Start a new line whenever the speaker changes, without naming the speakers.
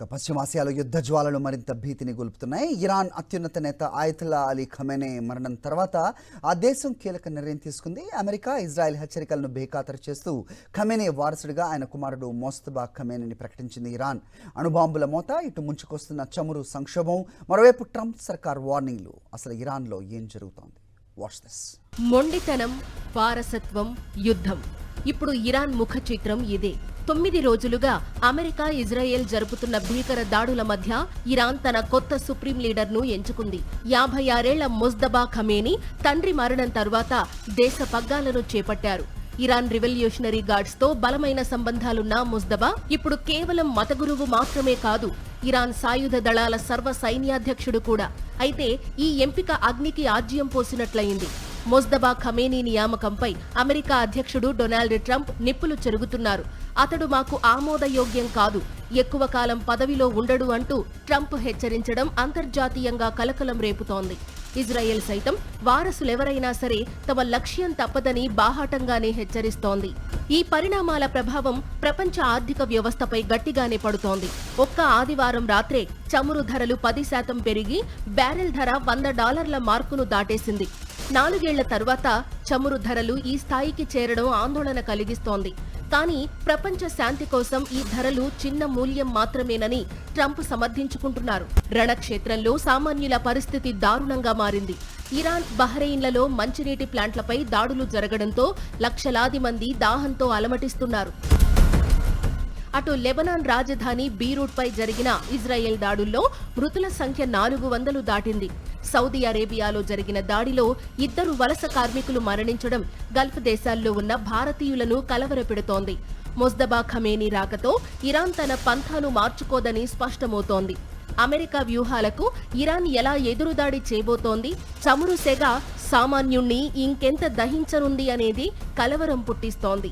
పశ్చిమాసియాలో యుద్ధ జ్వాలలు మరింత భీతిని గొలుపుతున్నాయి. ఇరాన్ అత్యున్నత నేత ఆయతుల్లా అలీ ఖమేనీ మరణం తర్వాత ఆ దేశం కీలక నిర్ణయం తీసుకుంది. అమెరికా, ఇజ్రాయెల్ హెచ్చరికలను బేఖాతరు చేస్తూ ఖమేనీ వారసుడిగా ఆయన కుమారుడు మోస్తబా ఖమేనీని ప్రకటించింది. ఇరాన్ అణుబాంబుల మోత, ఇటు ముంచుకొస్తున్న చమురు సంక్షోభం, మరోవైపు ట్రంప్ సర్కార్ వార్నింగ్లు. అసలు ఇరాన్లో ఏం జరుగుతోంది? Watch this.
మొండితనం, వారసత్వం, యుద్ధం. ఇప్పుడు ఇరాన్ ముఖ చిత్రం ఇదే. 9 రోజులుగా అమెరికా, ఇజ్రాయెల్ జరుపుతున్న భీకర దాడుల మధ్య ఇరాన్ తన కొత్త సుప్రీం లీడర్ను ఎంచుకుంది. 56 ఏళ్ల ముజ్తబా ఖమేనీ తండ్రి మరణం తరువాత దేశ పగ్గాలను చేపట్టారు. ఇరాన్ రివల్యూషనరీ గార్డ్స్ తో బలమైన సంబంధాలున్న ముజ్తబా ఇప్పుడు కేవలం మత గురువు మాత్రమే కాదు, ఇరాన్ సాయుధ దళాల సర్వ సైన్యాధ్యక్షుడు కూడా. అయితే ఈ ఎంపిక అగ్నికి ఆజ్యం పోసినట్లయింది. ముజ్తబా ఖమేనీ నియామకంపై అమెరికా అధ్యక్షుడు డొనాల్డ్ ట్రంప్ నిప్పులు చెరుగుతున్నారు. అతడు మాకు ఆమోదయోగ్యం కాదు, ఎక్కువ కాలం పదవిలో ఉండడు అంటూ ట్రంప్ హెచ్చరించడం అంతర్జాతీయంగా కలకలం రేపుతోంది. ఇజ్రాయెల్ సైతం వారసులెవరైనా సరే తమ లక్ష్యం తప్పదని బాహాటంగానే హెచ్చరిస్తోంది. ఈ పరిణామాల ప్రభావం ప్రపంచ ఆర్థిక వ్యవస్థపై గట్టిగానే పడుతోంది. ఒక్క ఆదివారం రాత్రే చమురు ధరలు 10% పెరిగి బ్యారెల్ ధర $100 మార్కును దాటేసింది. 4 ఏళ్ల తరువాత చమురు ధరలు ఈ స్థాయికి చేరడం ఆందోళన కలిగిస్తోంది. కానీ ప్రపంచ శాంతి కోసం ఈ ధరలు చిన్న మూల్యం మాత్రమేనని ట్రంప్ సమర్థించుకుంటున్నారు. రణక్షేత్రంలో సామాన్యుల పరిస్థితి దారుణంగా మారింది. ఇరాన్, బహ్రెయిన్లలో మంచినీటి ప్లాంట్లపై దాడులు జరగడంతో లక్షలాది మంది దాహంతో అలమటిస్తున్నారు. అటు లెబనాన్ రాజధాని బీరూట్పై జరిగిన ఇజ్రాయెల్ దాడుల్లో మృతుల సంఖ్య 400 దాటింది. సౌదీ అరేబియాలో జరిగిన దాడిలో 2 వలస కార్మికులు మరణించడం గల్ఫ్ దేశాల్లో ఉన్న భారతీయులను కలవరపెడుతోంది. ముజ్తబా ఖమేనీ రాకతో ఇరాన్ తన పంథాను మార్చుకోదని స్పష్టమవుతోంది. అమెరికా వ్యూహాలకు ఇరాన్ ఎలా ఎదురుదాడి చేయబోతోంది? చమురు సెగ సామాన్యుణ్ణి ఇంకెంత దహించనుంది అనేది కలవరం పుట్టిస్తోంది.